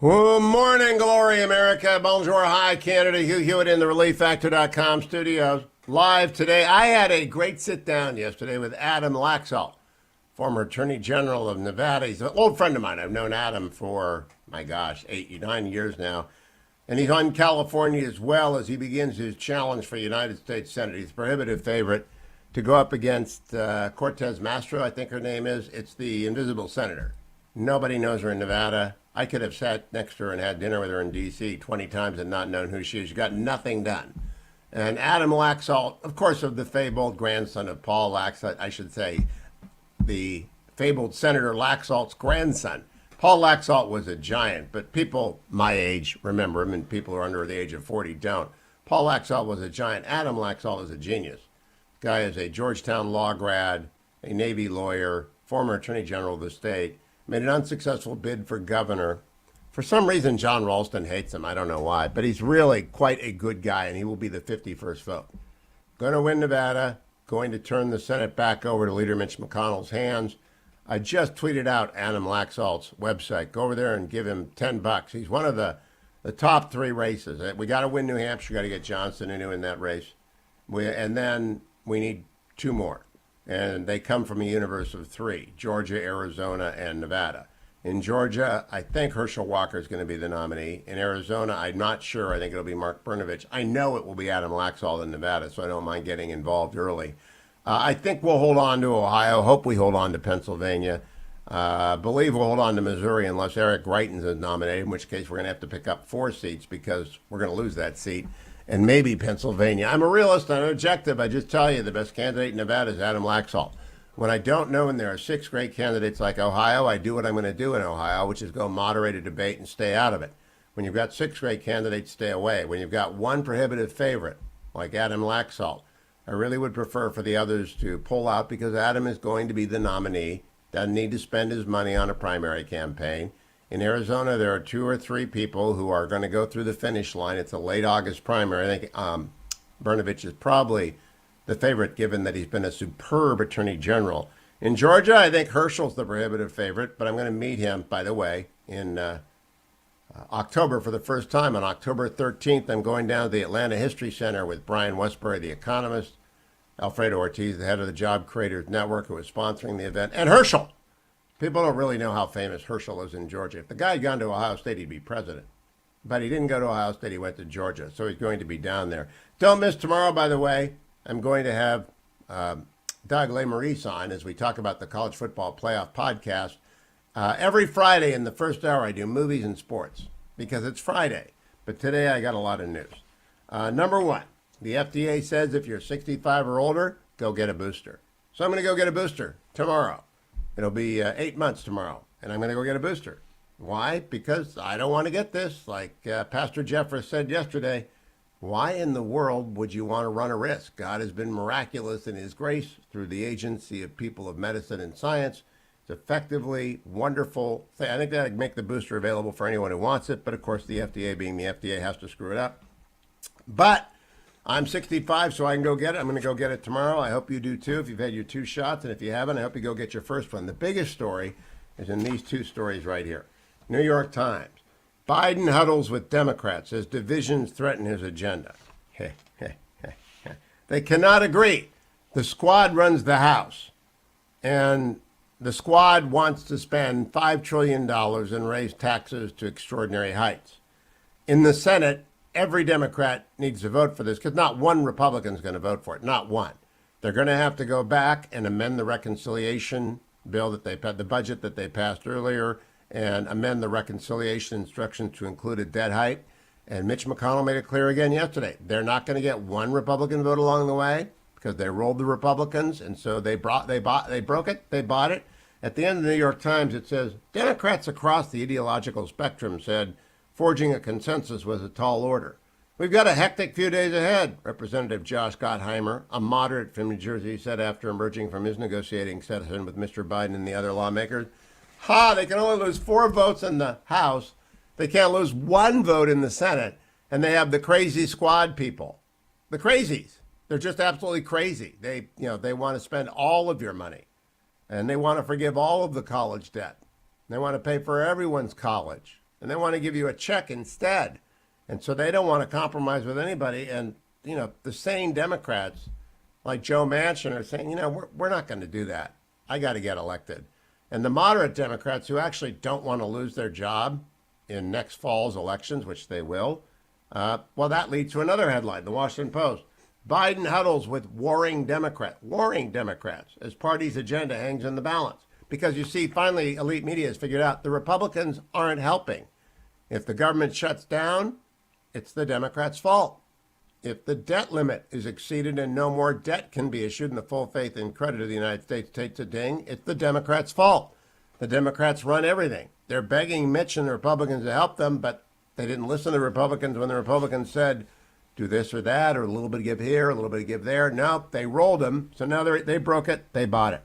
Good morning, glory, America. Bonjour, hi, Canada. Hugh Hewitt in the ReliefFactor.com studios. Live today. I had a great sit-down yesterday with Adam Laxalt, former Attorney General of Nevada. He's an old friend of mine. I've known Adam for, my gosh, 8, 9 years now. And he's on California as well as he begins his challenge for United States Senate. He's a prohibitive favorite to go up against Cortez Masto, I think her name is. It's the invisible senator. Nobody knows her in Nevada. I could have sat next to her and had dinner with her in D.C. 20 times and not known who she is. She got nothing done. And Adam Laxalt, of course, of the fabled grandson of Paul Laxalt, I should say, the fabled Senator Laxalt's grandson. Paul Laxalt was a giant, but people my age remember him, and people who are under the age of 40 don't. Paul Laxalt was a giant. Adam Laxalt is a genius. The guy is a Georgetown law grad, a Navy lawyer, former Attorney General of the state, made an unsuccessful bid for governor. For some reason, John Ralston hates him. I don't know why, but he's really quite a good guy, and he will be the 51st vote. Going to win Nevada, going to turn the Senate back over to Leader Mitch McConnell's hands. I just tweeted out Adam Laxalt's website. Go over there and give him $10. He's one of the top 3 races. We got to win New Hampshire. Got to get Johnson in that race. And then we need 2 more. And they come from a universe of 3, Georgia, Arizona, and Nevada. In Georgia, I think Herschel Walker is going to be the nominee. In Arizona, I'm not sure. I think it'll be Mark Brnovich. I know it will be Adam Laxalt in Nevada, so I don't mind getting involved early. I think we'll hold on to Ohio. Hope we hold on to Pennsylvania. Believe we'll hold on to Missouri unless Eric Greitens is nominated, in which case we're going to have to pick up 4 seats because we're going to lose that seat. And maybe Pennsylvania. I'm a realist, I'm objective. I just tell you the best candidate in Nevada is Adam Laxalt. When I don't know and there are 6 great candidates like Ohio, I do what I'm going to do in Ohio, which is go moderate a debate and stay out of it. When you've got 6 great candidates, stay away. When you've got one prohibitive favorite like Adam Laxalt, I really would prefer for the others to pull out because Adam is going to be the nominee, doesn't need to spend his money on a primary campaign. In Arizona, there are 2 or 3 people who are going to go through the finish line. It's a late August primary. I think Brnovich is probably the favorite, given that he's been a superb attorney general. In Georgia, I think Herschel's the prohibitive favorite, but I'm going to meet him, by the way, in October for the first time. On October 13th, I'm going down to the Atlanta History Center with Brian Westbury, the economist, Alfredo Ortiz, the head of the Job Creators Network, who is sponsoring the event, and Herschel. People don't really know how famous Herschel is in Georgia. If the guy had gone to Ohio State, he'd be president. But he didn't go to Ohio State. He went to Georgia. So he's going to be down there. Don't miss tomorrow, by the way. I'm going to have Doug Lesmerises on as we talk about the College Football Playoff podcast. Every Friday in the first hour, I do movies and sports because it's Friday. But today I got a lot of news. Number 1, the FDA says if you're 65 or older, go get a booster. So I'm going to go get a booster tomorrow. It'll be 8 months tomorrow, and I'm going to go get a booster. Why? Because I don't want to get this. Like Pastor Jeffress said yesterday, why in the world would you want to run a risk? God has been miraculous in his grace through the agency of people of medicine and science. It's effectively wonderful thing. I think that would make the booster available for anyone who wants it, but of course the FDA being the FDA has to screw it up. But I'm 65, so I can go get it. I'm going to go get it tomorrow. I hope you do too if you've had your 2 shots. And if you haven't, I hope you go get your first one. The biggest story is in these 2 stories right here. New York Times. Biden huddles with Democrats as divisions threaten his agenda. They cannot agree. The squad runs the House. And the squad wants to spend $5 trillion and raise taxes to extraordinary heights. In the Senate, every Democrat needs to vote for this because not one Republican is going to vote for it. Not one. They're going to have to go back and amend the reconciliation bill that they passed, the budget that they passed earlier, and amend the reconciliation instructions to include a debt height. And Mitch McConnell made it clear again yesterday. They're not going to get one Republican vote along the way because they rolled the Republicans, and so they broke it, they bought it. At the end of the New York Times, it says, Democrats across the ideological spectrum said forging a consensus was a tall order. We've got a hectic few days ahead, Representative Josh Gottheimer, a moderate from New Jersey, said after emerging from his negotiating session with Mr. Biden and the other lawmakers. They can only lose 4 votes in the House. They can't lose 1 vote in the Senate. And they have the crazy squad people. The crazies. They're just absolutely crazy. They want to spend all of your money. And they want to forgive all of the college debt. They want to pay for everyone's college. and they want to give you a check instead. And so they don't want to compromise with anybody. And, the sane Democrats like Joe Manchin are saying, we're not going to do that. I got to get elected. And the moderate Democrats who actually don't want to lose their job in next fall's elections, which they will, well, that leads to another headline, the Washington Post. Biden huddles with warring Democrats as party's agenda hangs in the balance. Because you see, finally, elite media has figured out the Republicans aren't helping. If the government shuts down, it's the Democrats' fault. If the debt limit is exceeded and no more debt can be issued in the full faith and credit of the United States takes a ding, it's the Democrats' fault. The Democrats run everything. They're begging Mitch and the Republicans to help them, but they didn't listen to the Republicans when the Republicans said, do this or that, or a little bit of give here, a little bit of give there. No, they rolled them. So now they broke it. They bought it.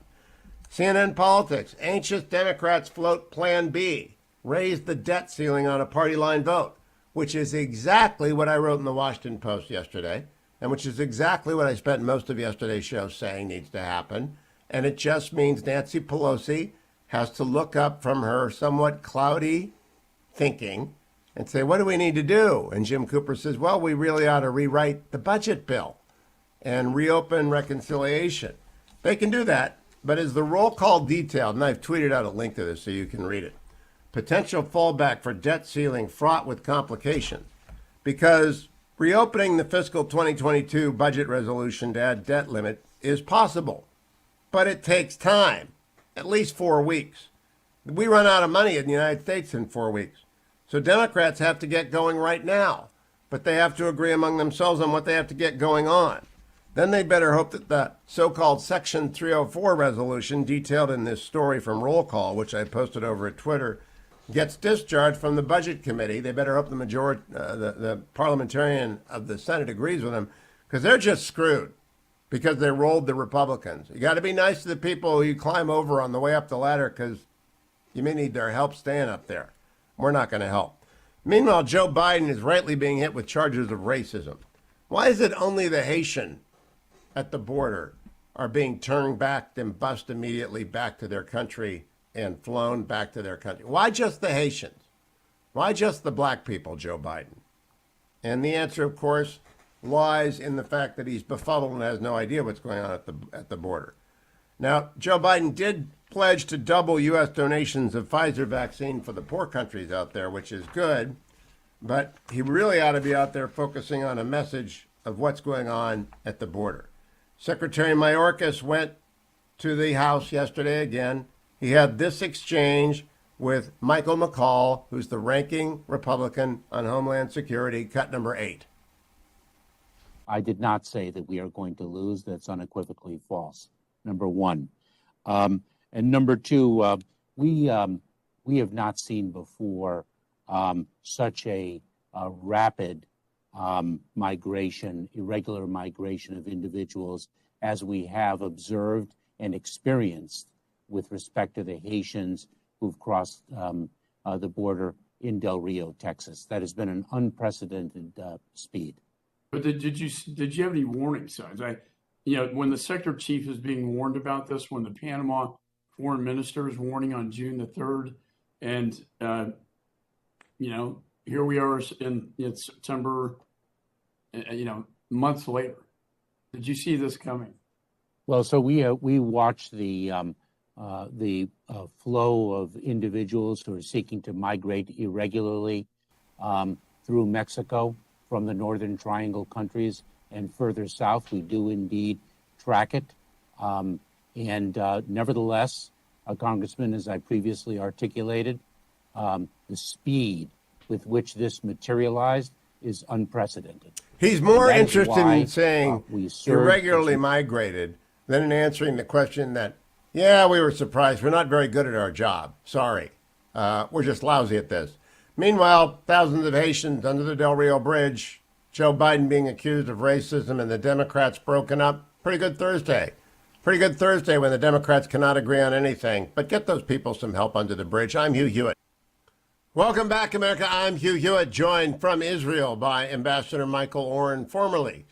CNN Politics. Anxious Democrats float Plan B. Raise the debt ceiling on a party line vote, which is exactly what I wrote in the Washington Post yesterday, and which is exactly what I spent most of yesterday's show saying needs to happen. And it just means Nancy Pelosi has to look up from her somewhat cloudy thinking and say, what do we need to do? And Jim Cooper says, well, we really ought to rewrite the budget bill and reopen reconciliation. They can do that, but as the roll call detailed, and I've tweeted out a link to this so you can read it, potential fallback for debt ceiling fraught with complications, because reopening the fiscal 2022 budget resolution to add debt limit is possible, but it takes time, at least 4 weeks. We run out of money in the United States in 4 weeks. So Democrats have to get going right now, but they have to agree among themselves on what they have to get going on. Then they better hope that the so-called Section 304 resolution detailed in this story from Roll Call, which I posted over at Twitter, gets discharged from the Budget Committee. They better hope the parliamentarian of the Senate agrees with them, because they're just screwed because they rolled the Republicans. You got to be nice to the people who you climb over on the way up the ladder, because you may need their help staying up there. We're not going to help. Meanwhile, Joe Biden is rightly being hit with charges of racism. Why is it only the Haitian at the border are being turned back and bussed immediately back to their country and flown back to their country? Why just the Haitians? Why just the black people, Joe Biden? And the answer, of course, lies in the fact that he's befuddled and has no idea what's going on at the border. Now, Joe Biden did pledge to double U.S. donations of Pfizer vaccine for the poor countries out there, which is good, but he really ought to be out there focusing on a message of what's going on at the border. Secretary Mayorkas went to the House yesterday again. He had this exchange with Michael McCaul, who's the ranking Republican on Homeland Security, cut number 8. I did not say that we are going to lose. That's unequivocally false, number one. And number two, we have not seen before such a rapid migration, irregular migration of individuals as we have observed and experienced with respect to the Haitians who've crossed the border in Del Rio, Texas. That has been an unprecedented speed. But did you have any warning signs? When the sector chief is being warned about this, when the Panama foreign minister is warning on June the 3rd, and here we are in September, months later. Did you see this coming? Well, so we watched the flow of individuals who are seeking to migrate irregularly through Mexico from the Northern Triangle countries and further south. We do indeed track it. And nevertheless, Congressman, as I previously articulated, the speed with which this materialized is unprecedented. He's more interested in saying irregularly migrated than in answering the question that, yeah, we were surprised. We're not very good at our job. Sorry. We're just lousy at this. Meanwhile, thousands of Haitians under the Del Rio Bridge, Joe Biden being accused of racism and the Democrats broken up. Pretty good Thursday. Pretty good Thursday when the Democrats cannot agree on anything. But get those people some help under the bridge. I'm Hugh Hewitt. Welcome back, America. I'm Hugh Hewitt, joined from Israel by Ambassador Michael Oren, formerly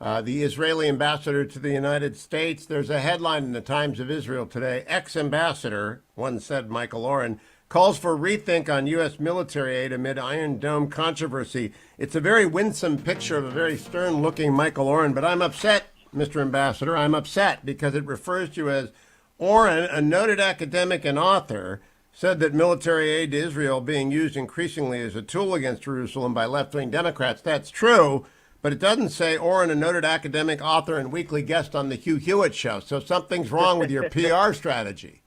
the Israeli ambassador to the United States. There's a headline in the Times of Israel today. Ex-ambassador, one said Michael Oren, calls for rethink on U.S. military aid amid Iron Dome controversy. It's a very winsome picture of a very stern-looking Michael Oren, but I'm upset, Mr. Ambassador. I'm upset because it refers to you as Oren, a noted academic and author, said that military aid to Israel being used increasingly as a tool against Jerusalem by left-wing Democrats. That's true, but it doesn't say Oren, a noted academic, author, and weekly guest on the Hugh Hewitt Show. So something's wrong with your PR strategy.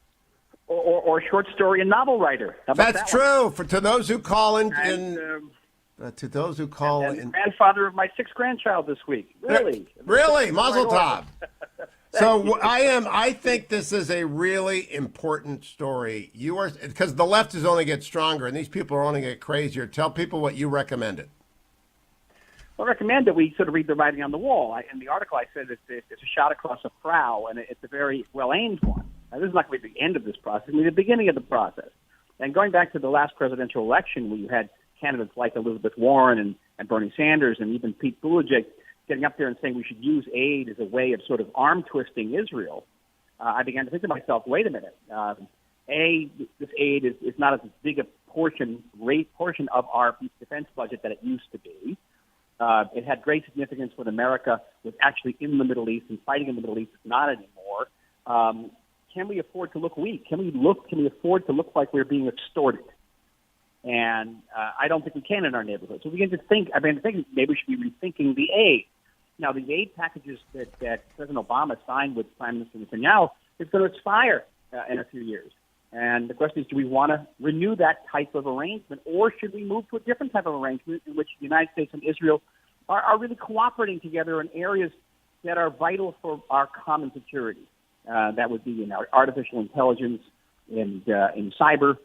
Or short story and novel writer. That's true. To those who call in, to those who call and in, grandfather of my sixth grandchild this week. Really, Mazel tov. So I think this is a really important story. You are, because the left is only get stronger, and these people are only get crazier. Tell people what you recommended. Well, I recommend that we sort of read the writing on the wall. In the article, I said it's a shot across a prow, and it's a very well-aimed one. Now, this is not going to be the end of this process. It's the beginning of the process. And going back to the last presidential election, where you had candidates like Elizabeth Warren and Bernie Sanders and even Pete Buttigieg getting up there and saying we should use aid as a way of sort of arm-twisting Israel, I began to think to myself, wait a minute. This aid is not as big a great portion of our defense budget that it used to be. It had great significance when America was actually in the Middle East and fighting in the Middle East. It's not anymore. Can we afford to look weak? Can we afford to look like we're being extorted? And I don't think we can in our neighborhood. So we begin to think, maybe we should be rethinking the aid. Now, the aid packages that President Obama signed with Prime Minister Netanyahu is going to expire in a few years. And the question is, do we want to renew that type of arrangement, or should we move to a different type of arrangement in which the United States and Israel are really cooperating together in areas that are vital for our common security? That would be in our artificial intelligence, in cyber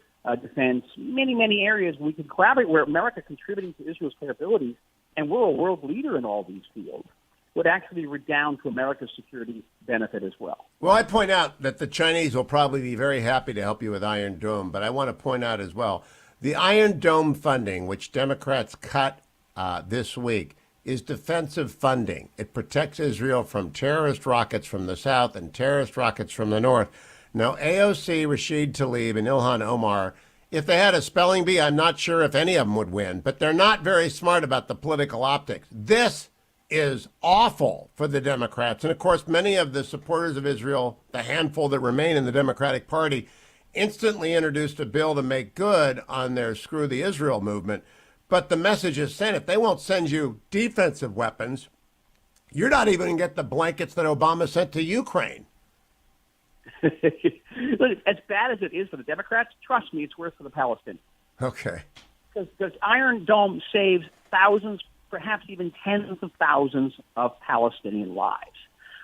defense, many areas we can collaborate where America contributing to Israel's capabilities, and we're a world leader in all these fields, would actually redound to America's security benefit as well. Well, I point out that the Chinese will probably be very happy to help you with Iron Dome, but I want to point out as well, the Iron Dome funding, which Democrats cut this week, is defensive funding. It protects Israel from terrorist rockets from the south and terrorist rockets from the north. Now, AOC, Rashid Tlaib, and Ilhan Omar, if they had a spelling bee, I'm not sure if any of them would win, but they're not very smart about the political optics. This is awful for the Democrats. And, of course, many of the supporters of Israel, the handful that remain in the Democratic Party, instantly introduced a bill to make good on their Screw the Israel movement. But the message is sent. If they won't send you defensive weapons, you're not even going to get the blankets that Obama sent to Ukraine. Look, as bad as it is for the Democrats, trust me, it's worse for the Palestinians. Okay. Because Iron Dome saves thousands, perhaps even tens of thousands of Palestinian lives.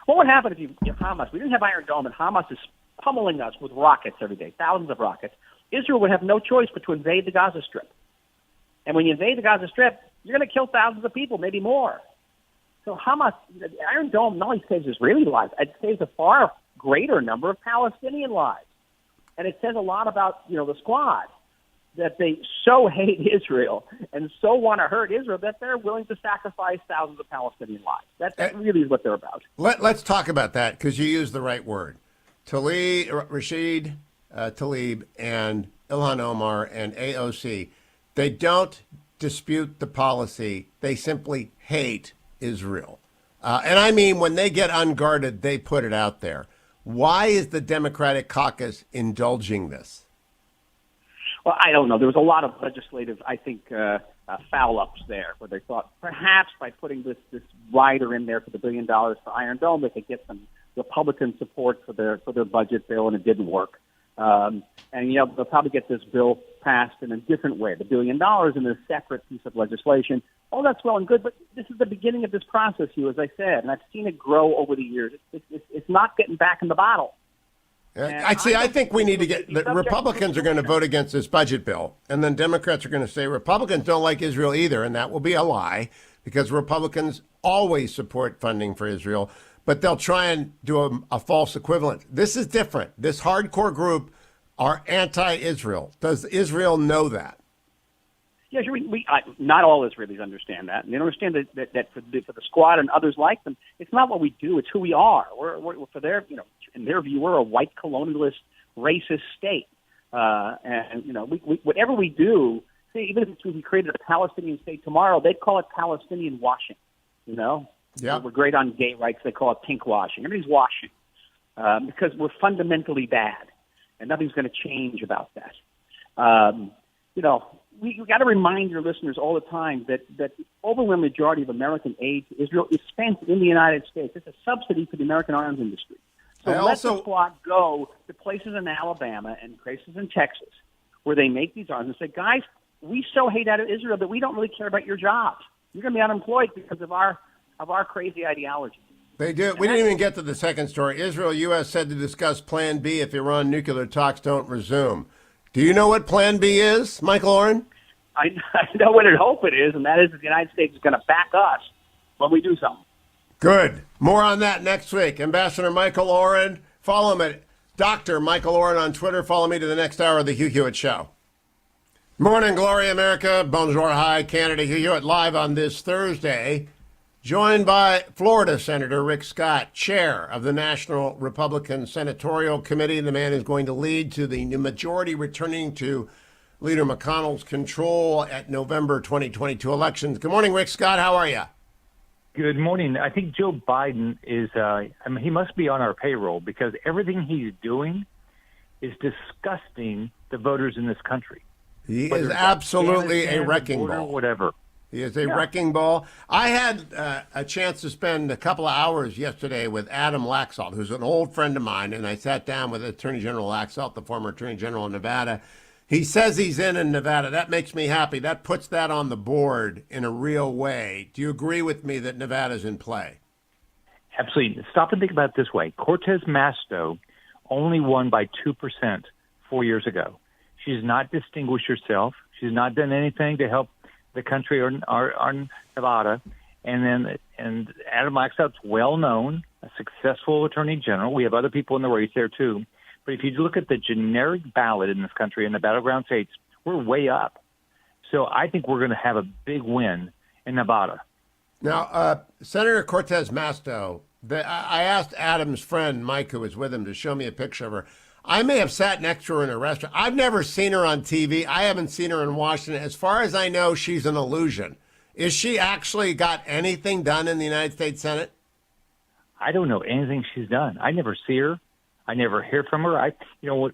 What would happen if Hamas, we didn't have Iron Dome and Hamas is pummeling us with rockets every day, thousands of rockets? Israel would have no choice but to invade the Gaza Strip. And when you invade the Gaza Strip, you're going to kill thousands of people, maybe more. So Hamas, the Iron Dome not only saves Israeli lives, it saves a far greater number of Palestinian lives. And it says a lot about, the Squad, that they so hate Israel and so want to hurt Israel that they're willing to sacrifice thousands of Palestinian lives. That really is what they're about. Let's talk about that, because you used the right word. Rashid Tlaib and Ilhan Omar and AOC, they don't dispute the policy. They simply hate Israel. And I mean, when they get unguarded, they put it out there. Why is the Democratic caucus indulging this? Well, I don't know. There was a lot of legislative, I think, foul-ups there, where they thought perhaps by putting this rider in there for the $1 billion for Iron Dome, they could get some Republican support for their budget bill, and it didn't work. And they'll probably get this bill passed in a different way, the $1 billion in a separate piece of legislation. Oh, that's well and good, but this is the beginning of this process, Hugh, as I said, and I've seen it grow over the years. It's not getting back in the bottle. I think we need to get the Republicans are going to vote against this budget bill, and then Democrats are going to say Republicans don't like Israel either, and that will be a lie, because Republicans always support funding for Israel, but they'll try and do a false equivalent. This is different. This hardcore group are anti-Israel. Does Israel know that? Yeah, sure. Not all Israelis understand that, and they don't understand that for the Squad and others like them, it's not what we do; it's who we are. We're for their, in their view, we're a white colonialist, racist state. And whatever we do, see, even if we created a Palestinian state tomorrow, they'd call it Palestinian washing. Yeah. We're great on gay rights. They call it pink washing. Everybody's washing because we're fundamentally bad, and nothing's going to change about that. We got to remind your listeners all the time that the overwhelming majority of American aid to Israel is spent in the United States. It's a subsidy for the American arms industry. So let the squad go to places in Alabama and places in Texas where they make these arms and say, guys, we so hate out of Israel that we don't really care about your jobs. You're going to be unemployed because of our crazy ideology. They do. We didn't even get to the second story. Israel, U.S. said to discuss Plan B if Iran nuclear talks don't resume. Do you know what Plan B is, Michael Oren? I know what I hope it is, and that is that the United States is going to back us when we do something. Good. More on that next week. Ambassador Michael Oren. Follow him at Dr. Michael Oren on Twitter. Follow me to the next hour of the Hugh Hewitt Show. Morning, Glory America. Bonjour, hi, Canada. Hugh Hewitt live on this Thursday. Joined by Florida Senator Rick Scott, chair of the National Republican Senatorial Committee, the man who's going to lead to the new majority returning to Leader McConnell's control at November 2022 elections. Good morning, Rick Scott. How are you? Good morning. I think Joe Biden is, he must be on our payroll because everything he's doing is disgusting the voters in this country. He is absolutely a wrecking ball. Whatever. He is a wrecking ball. I had a chance to spend a couple of hours yesterday with Adam Laxalt, who's an old friend of mine, and I sat down with Attorney General Laxalt, the former Attorney General of Nevada. He says he's in Nevada. That makes me happy. That puts that on the board in a real way. Do you agree with me that Nevada's in play? Absolutely. Stop and think about it this way. Cortez Masto only won by 2% 4 years ago. She's not distinguished herself. She's not done anything to help the country or Nevada. And Adam Laxalt's well known, a successful attorney general. We have other people in the race there too. But if you look at the generic ballot in this country in the battleground states, we're way up. So I think we're going to have a big win in Nevada. Now, Senator Cortez Masto, I asked Adam's friend, Mike, who was with him, to show me a picture of her. I may have sat next to her in a restaurant. I've never seen her on TV. I haven't seen her in Washington. As far as I know, she's an illusion. Is she actually got anything done in the United States Senate? I don't know anything she's done. I never see her. I never hear from her.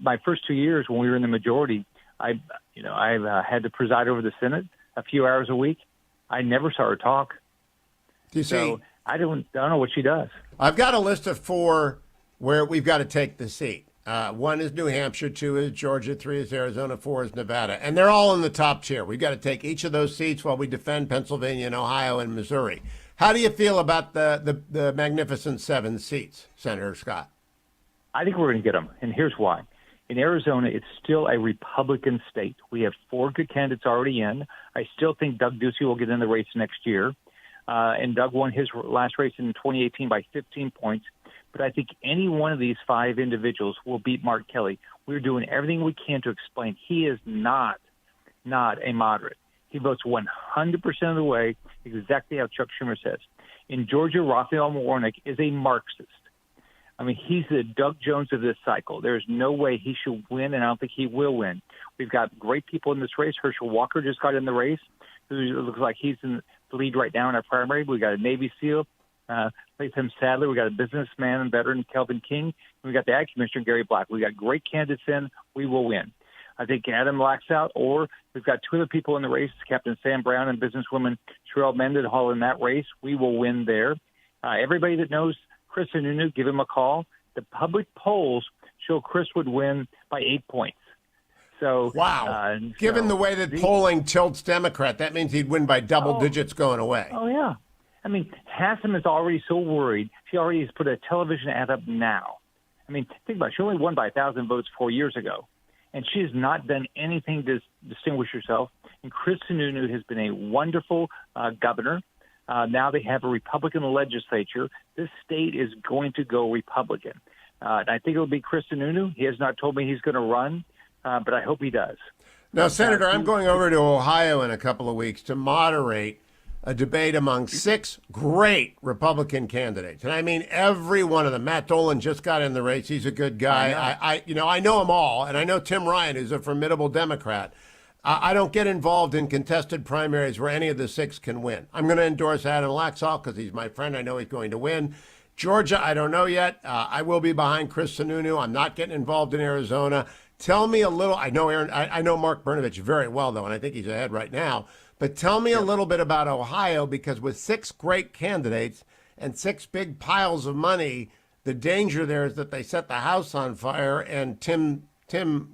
My first 2 years when we were in the majority, I've had to preside over the Senate a few hours a week. I never saw her talk. Do you see? So I don't know what she does. I've got a list of 4 where we've got to take the seat. 1 is New Hampshire, 2 is Georgia, 3 is Arizona, 4 is Nevada. And they're all in the top tier. We've got to take each of those seats while we defend Pennsylvania and Ohio and Missouri. How do you feel about the magnificent 7 seats, Senator Scott? I think we're going to get them, and here's why. In Arizona, it's still a Republican state. We have 4 good candidates already in. I still think Doug Ducey will get in the race next year. And Doug won his last race in 2018 by 15 points. But I think any one of these 5 individuals will beat Mark Kelly. We're doing everything we can to explain he is not a moderate. He votes 100% of the way, exactly how Chuck Schumer says. In Georgia, Raphael Warnock is a Marxist. I mean, he's the Doug Jones of this cycle. There's no way he should win, and I don't think he will win. We've got great people in this race. Herschel Walker just got in the race, who looks like he's in the lead right now in our primary. We got a Navy SEAL, Latham Sadler. We got a businessman and veteran, Kelvin King. And we got the Ag Commissioner, Gary Black. We got great candidates in. We will win. I think Adam Laxalt, or we've got 2 other people in the race, Captain Sam Brown and businesswoman Sherelle Mendenhall in that race. We will win there. Everybody that knows Chris Sununu, give him a call. The public polls show Chris would win by 8 points. So wow. Given the way that polling tilts Democrat, that means he'd win by double digits going away. Oh, yeah. I mean, Hassan is already so worried. She already has put a television ad up now. I mean, think about it. She only won by 1,000 votes 4 years ago, and she has not done anything to distinguish herself. And Chris Sununu has been a wonderful governor. Now they have a Republican legislature. This state is going to go Republican. And I think it'll be Chris Sununu. He has not told me he's going to run, but I hope he does. Now, Senator, I'm going over to Ohio in a couple of weeks to moderate a debate among 6 great Republican candidates. And I mean every one of them. Matt Dolan just got in the race. He's a good guy. I know them all, and I know Tim Ryan, who's a formidable Democrat. I don't get involved in contested primaries where any of the 6 can win. I'm going to endorse Adam Laxalt because he's my friend. I know he's going to win. Georgia, I don't know yet. I will be behind Chris Sununu. I'm not getting involved in Arizona. Tell me a little. I know Aaron. I know Mark Brnovich very well, though, and I think he's ahead right now. But tell me a little bit about Ohio, because with 6 great candidates and 6 big piles of money, the danger there is that they set the house on fire and Tim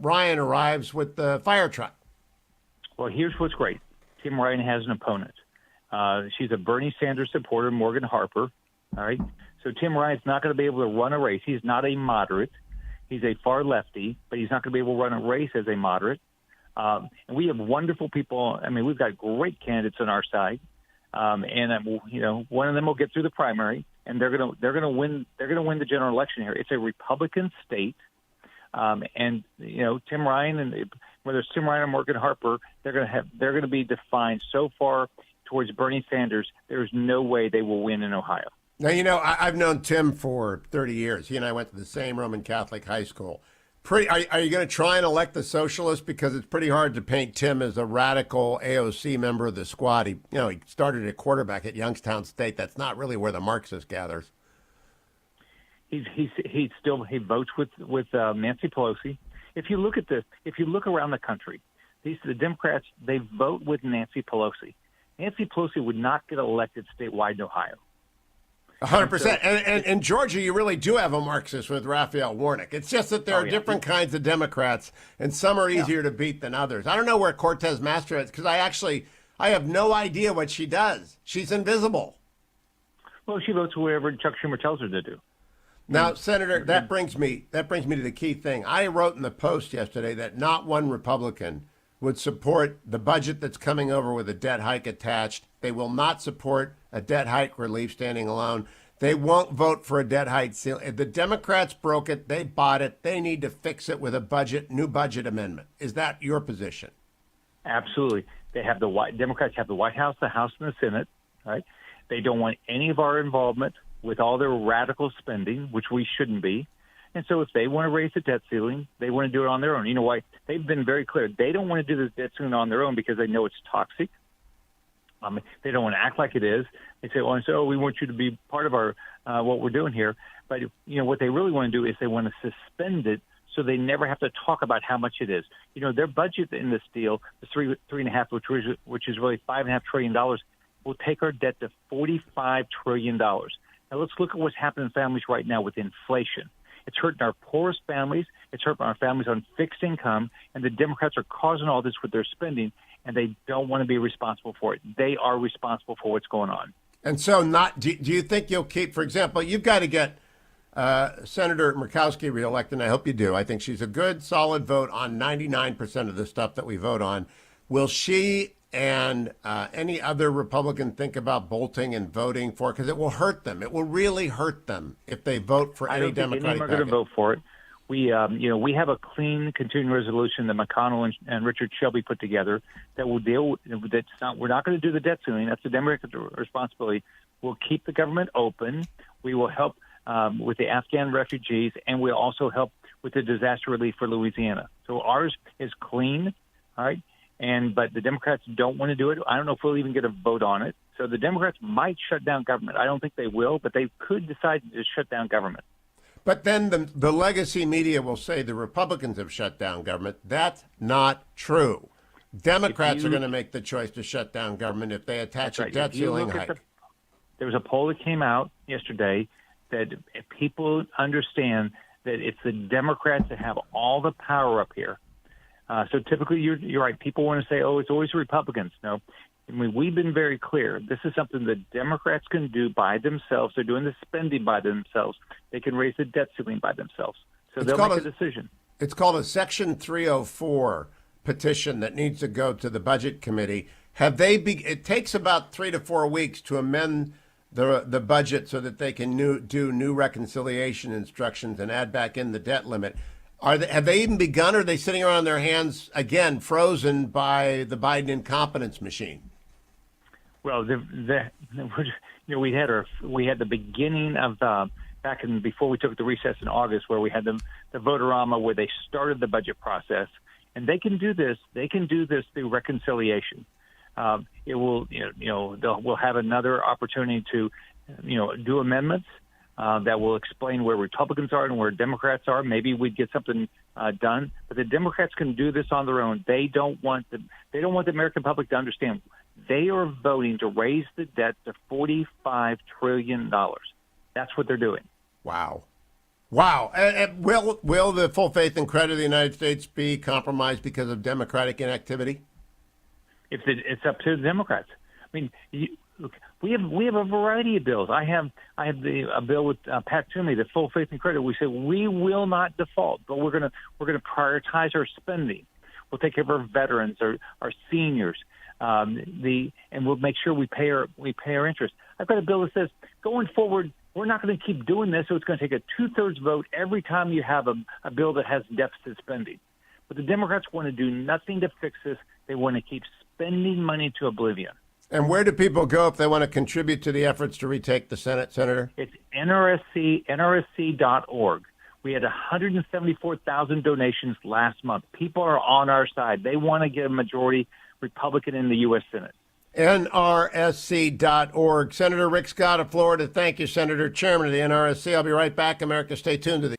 Ryan arrives with the fire truck. Well, here's what's great. Tim Ryan has an opponent. She's a Bernie Sanders supporter, Morgan Harper. All right. So Tim Ryan's not going to be able to run a race. He's not a moderate. He's a far lefty, but he's not going to be able to run a race as a moderate. And we have wonderful people. I mean, we've got great candidates on our side, one of them will get through the primary, and they're going to win. They're going to win the general election here. It's a Republican state, Tim Ryan, and whether it's Tim Ryan or Morgan Harper, they're going to be defined so far towards Bernie Sanders. There's no way they will win in Ohio. Now, I've known Tim for 30 years. He and I went to the same Roman Catholic high school. Are you going to try and elect the socialist? Because it's pretty hard to paint Tim as a radical AOC member of the squad. He started at quarterback at Youngstown State. That's not really where the Marxist gathers. He votes with Nancy Pelosi. If you look around the country, the Democrats, they vote with Nancy Pelosi. Nancy Pelosi would not get elected statewide in Ohio. 100%. And in Georgia, you really do have a Marxist with Raphael Warnock. It's just that there are different kinds of Democrats, and some are easier to beat than others. I don't know where Cortez Masto is, because I have no idea what she does. She's invisible. Well, she votes whatever Chuck Schumer tells her to do. Now, Senator, that brings me to the key thing. I wrote in the Post yesterday that not one Republican would support the budget that's coming over with a debt hike attached. They will not support a debt hike relief standing alone. They won't vote for a debt hike ceiling. The Democrats broke it. They bought it. They need to fix it with a new budget amendment. Is that your position? Absolutely. Democrats have the White House, the House, and the Senate. Right? They don't want any of our involvement with all their radical spending, which we shouldn't be. And so if they want to raise the debt ceiling, they want to do it on their own. You know why? They've been very clear. They don't want to do the debt ceiling on their own because they know it's toxic. They don't want to act like it is. They say, we want you to be part of our what we're doing here. But, what they really want to do is they want to suspend it so they never have to talk about how much it is. Their budget in this deal, the $3.5, which is really $5.5 trillion, will take our debt to $45 trillion. Now, let's look at what's happening in families right now with inflation. It's hurting our poorest families. It's hurting our families on fixed income. And the Democrats are causing all this with their spending, and they don't want to be responsible for it. They are responsible for what's going on. And so do you think you'll keep, for example, you've got to get Senator Murkowski reelected, and I hope you do. I think she's a good, solid vote on 99% of the stuff that we vote on. Will she and any other Republican think about bolting and voting for it? Because it will hurt them. It will really hurt them if they vote for any Democratic package. I don't think any of them are going to vote for it. We have a clean continuing resolution that McConnell and Richard Shelby put together that will deal with we're not going to do the debt ceiling. That's the Democratic responsibility. We'll keep the government open. We will help with the Afghan refugees, and we'll also help with the disaster relief for Louisiana. So ours is clean, all right? But the Democrats don't want to do it. I don't know if we'll even get a vote on it. So the Democrats might shut down government. I don't think they will, but they could decide to just shut down government. But then the legacy media will say the Republicans have shut down government. That's not true. Democrats are going to make the choice to shut down government if they attach a debt ceiling hike. There was a poll that came out yesterday that if people understand that it's the Democrats that have all the power up here. So typically, you're right. People want to say, it's always the Republicans. No. I mean, we've been very clear. This is something that Democrats can do by themselves. They're doing the spending by themselves. They can raise the debt ceiling by themselves. So they'll make a decision. It's called a Section 304 petition that needs to go to the Budget Committee. It takes about 3 to 4 weeks to amend the budget so that they can do new reconciliation instructions and add back in the debt limit. Have they even begun, or are they sitting around their hands, again, frozen by the Biden incompetence machine? Well, we had the beginning of back in before we took the recess in August, where we had the voterama where they started the budget process, and they can do this. They can do this through reconciliation. It will, we'll have another opportunity to, do amendments that will explain where Republicans are and where Democrats are. Maybe we'd get something done, but the Democrats can do this on their own. They don't want the American public to understand. They are voting to raise the debt to $45 trillion. That's what they're doing. Wow. Wow. Will the full faith and credit of the United States be compromised because of Democratic inactivity? It's up to the Democrats. I mean, look, we have a variety of bills. I have a bill with Pat Toomey, the full faith and credit. We say we will not default, but we're gonna prioritize our spending. We'll take care of our veterans, our seniors, and we'll make sure we pay our interest. I've got a bill that says going forward, we're not going to keep doing this, so it's going to take a 2/3 vote every time you have a bill that has deficit spending. But the Democrats want to do nothing to fix this. They want to keep spending money to oblivion. And where do people go if they want to contribute to the efforts to retake the Senate, Senator? It's nrsc.org. We had 174,000 donations last month. People are on our side. They want to get a majority Republican in the U.S. Senate. NRSC.org. Senator Rick Scott of Florida. Thank you, Senator. Chairman of the NRSC. I'll be right back, America. Stay tuned to the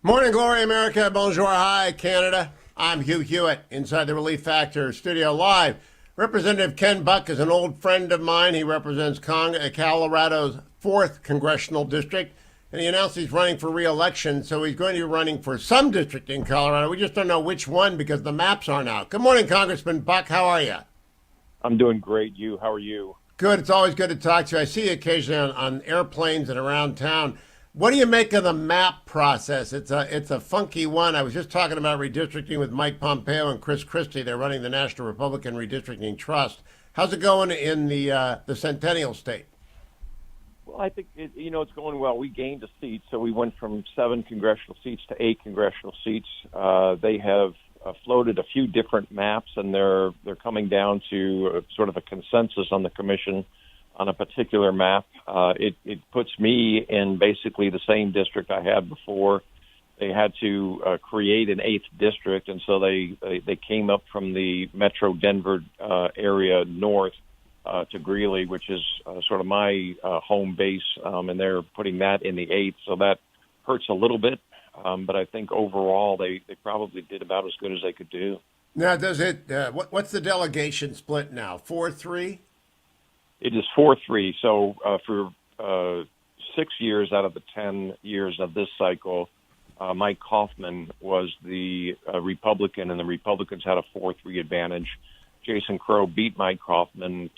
Morning Glory, America. Bonjour. Hi, Canada. I'm Hugh Hewitt inside the Relief Factor studio live. Representative Ken Buck is an old friend of mine. He represents Colorado's 4th Congressional District, and he announced he's running for re-election, so he's going to be running for some district in Colorado. We just don't know which one because the maps aren't out. Good morning, Congressman Buck. How are you? I'm doing great. How are you? Good. It's always good to talk to you. I see you occasionally on airplanes and around town. What do you make of the map process? It's a funky one. I was just talking about redistricting with Mike Pompeo and Chris Christie. They're running the National Republican Redistricting Trust. How's it going in the Centennial State? Well, I think it's going well. We gained a seat, so we went from 7 congressional seats to 8 congressional seats. They have floated a few different maps, and they're coming down to sort of a consensus on the commission on a particular map. It puts me in basically the same district I had before. They had to create an 8th district, and so they came up from the Metro Denver area north to Greeley, which is sort of my home base, and they're putting that in the 8th, so that hurts a little bit. But I think overall they probably did about as good as they could do. Now, does it? What's the delegation split now? 4-3? It is 4-3. So for 6 years out of the 10 years of this cycle, Mike Kaufman was the Republican, and the Republicans had a 4-3 advantage. Jason Crow beat Mike Kaufman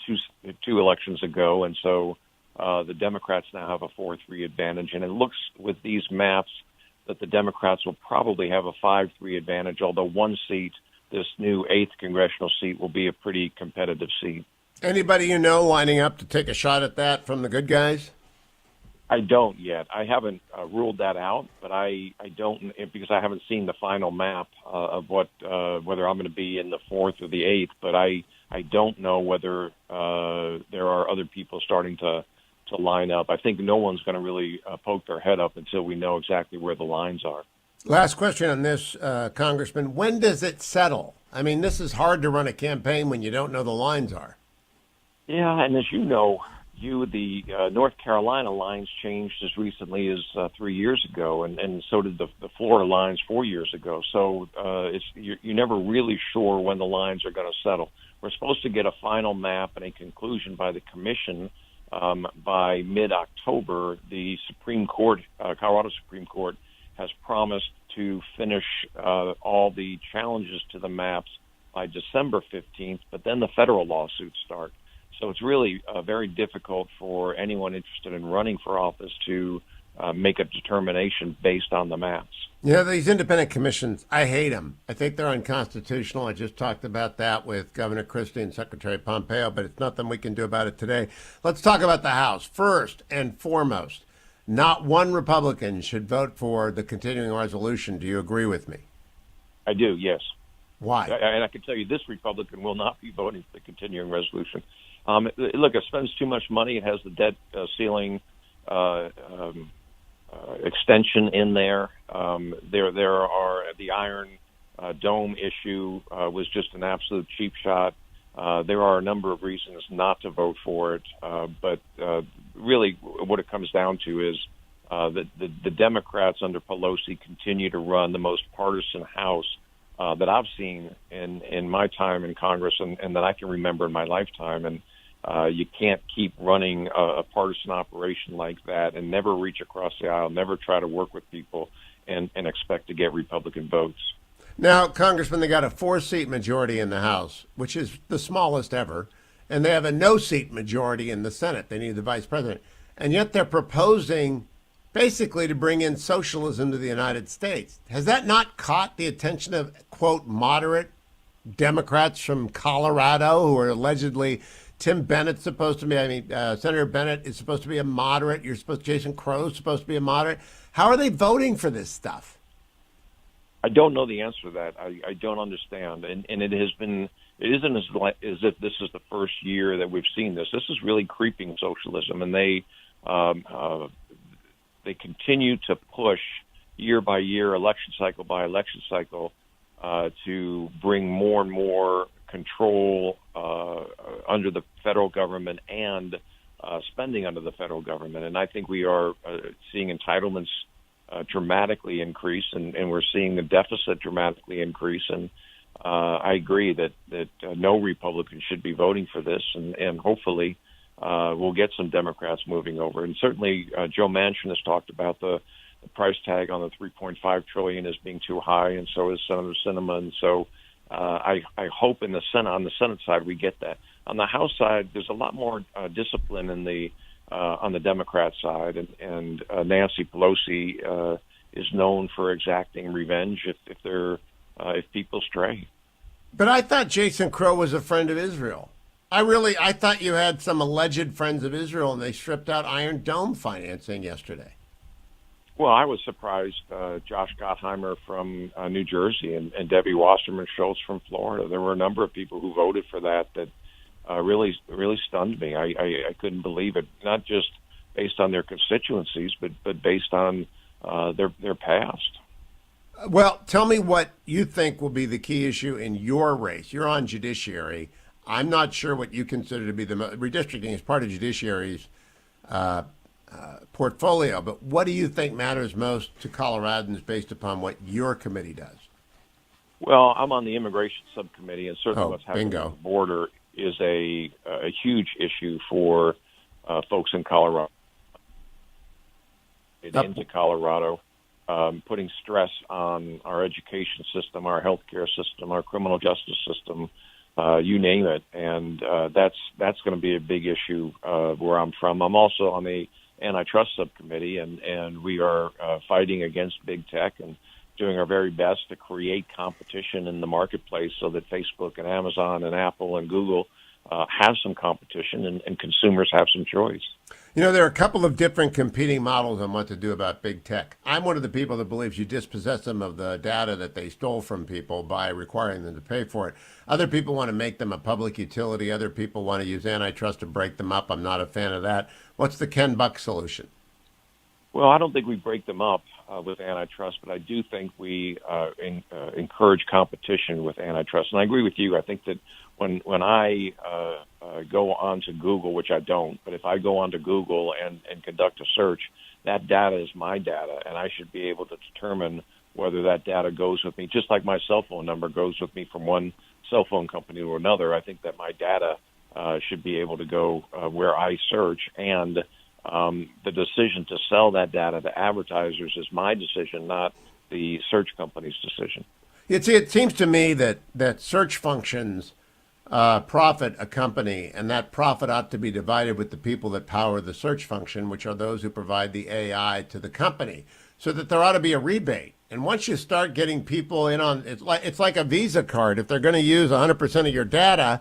two elections ago, and so the Democrats now have a 4-3 advantage. And it looks with these maps that the Democrats will probably have a 5-3 advantage, although one seat, this new 8th congressional seat, will be a pretty competitive seat. Anybody you know lining up to take a shot at that from the good guys? I don't yet. I haven't ruled that out, but I don't, because I haven't seen the final map of whether I'm going to be in the 4th or the 8th. But I don't know whether there are other people starting to line up. I think no one's going to really poke their head up until we know exactly where the lines are. Last question on this, Congressman. When does it settle? I mean, this is hard to run a campaign when you don't know the lines are. Yeah, and as you know, the North Carolina lines changed as recently as 3 years ago, and so did the Florida lines 4 years ago. So you're never really sure when the lines are going to settle. We're supposed to get a final map and a conclusion by the commission by mid-October. The Supreme Court, Colorado Supreme Court, has promised to finish all the challenges to the maps by December 15th, but then the federal lawsuits start. So it's really very difficult for anyone interested in running for office to make a determination based on the maps. Yeah, these independent commissions, I hate them. I think they're unconstitutional. I just talked about that with Governor Christie and Secretary Pompeo, but it's nothing we can do about it today. Let's talk about the House. First and foremost, not one Republican should vote for the continuing resolution. Do you agree with me? I do, yes. Why? And I can tell you this Republican will not be voting for the continuing resolution. Look, it spends too much money. It has the debt ceiling extension in there. There are the Iron Dome issue was just an absolute cheap shot. There are a number of reasons not to vote for it, but really what it comes down to is that the Democrats under Pelosi continue to run the most partisan House that I've seen in my time in Congress and that I can remember in my lifetime. And you can't keep running a partisan operation like that and never reach across the aisle, never try to work with people and expect to get Republican votes. Now, Congressman, they got a 4-seat majority in the House, which is the smallest ever, and they have a no-seat majority in the Senate. They need the vice president. And yet they're proposing basically to bring in socialism to the United States. Has that not caught the attention of, quote, moderate Democrats from Colorado who are allegedly Tim Bennett's supposed to be, Senator Bennett is supposed to be a moderate. Jason Crow's supposed to be a moderate. How are they voting for this stuff? I don't know the answer to that. I don't understand. And it isn't as if this is the first year that we've seen this. This is really creeping socialism, and they continue to push year by year, election cycle by election cycle, to bring more and more control under the federal government and spending under the federal government. And I think we are seeing entitlements dramatically increase, and we're seeing the deficit dramatically increase. And I agree that no Republican should be voting for this, and hopefully we'll get some Democrats moving over. And certainly Joe Manchin has talked about the price tag on the $3.5 trillion as being too high, and so is Senator Sinema. And so I hope on the Senate side we get that. On the House side, there's a lot more discipline on the Democrat side, and Nancy Pelosi is known for exacting revenge if people stray. But I thought Jason Crow was a friend of Israel. I thought you had some alleged friends of Israel, and they stripped out Iron Dome financing yesterday. Well, I was surprised. Josh Gottheimer from New Jersey and Debbie Wasserman Schultz from Florida. There were a number of people who voted for that really stunned me. I couldn't believe it, not just based on their constituencies, but based on their past. Well, tell me what you think will be the key issue in your race. You're on judiciary. I'm not sure what you consider to be redistricting is part of judiciary's portfolio, but what do you think matters most to Coloradans based upon what your committee does? Well, I'm on the immigration subcommittee, and certainly what's happening bingo. at the border is a huge issue for folks in Colorado. Into Colorado, putting stress on our education system, our healthcare system, our criminal justice system, you name it, and that's going to be a big issue where I'm from. I'm also on the antitrust subcommittee, and we are fighting against big tech and doing our very best to create competition in the marketplace so that Facebook and Amazon and Apple and Google have some competition and consumers have some choice. You know, there are a couple of different competing models on what to do about big tech. I'm one of the people that believes you dispossess them of the data that they stole from people by requiring them to pay for it. Other people want to make them a public utility. Other people want to use antitrust to break them up. I'm not a fan of that. What's the Ken Buck solution? Well, I don't think we break them up with antitrust, but I do think we encourage competition with antitrust. And I agree with you. I think that when I go onto Google, which I don't, but if I go onto Google and conduct a search, that data is my data, and I should be able to determine whether that data goes with me, just like my cell phone number goes with me from one cell phone company to another. I think that my data should be able to go where I search, and the decision to sell that data to advertisers is my decision, not the search company's decision. It seems to me that search functions profit a company, and that profit ought to be divided with the people that power the search function, which are those who provide the AI to the company, so that there ought to be a rebate. And once you start getting people in on, it's like a Visa card. If they're going to use 100% of your data,